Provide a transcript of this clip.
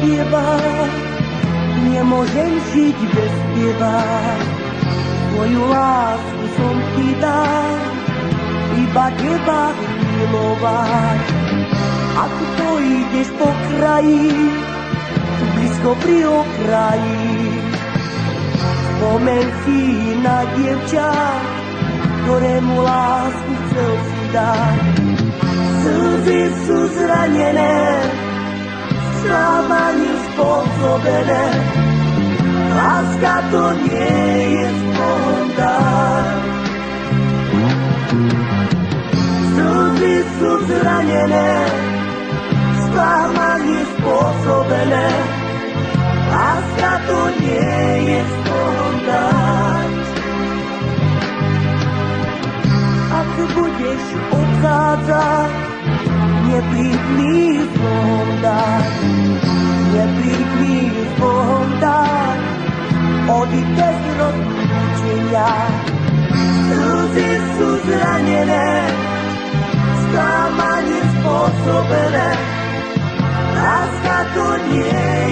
spieva, nemôžem žiť bez spieva. Svoju lásku som ti dal, iba teba milovať. Ak pôjdeš po kraji, blízko pri okraji, spomeň si na dievča, ktorému lásku chcel si dať. Slzy sú zranené, sklamanie spôsobené, láska to nie je spontán. Slzy sú zranené, sklamanie spôsobené, láska to nie je spontán. Ak budeš odchádzať, nepríď mi Bohom dať, nepríď mi Bohom dať, odíď bez rozlúčenia. Slzy sú zranené, sklamanie spôsobené, láska to nie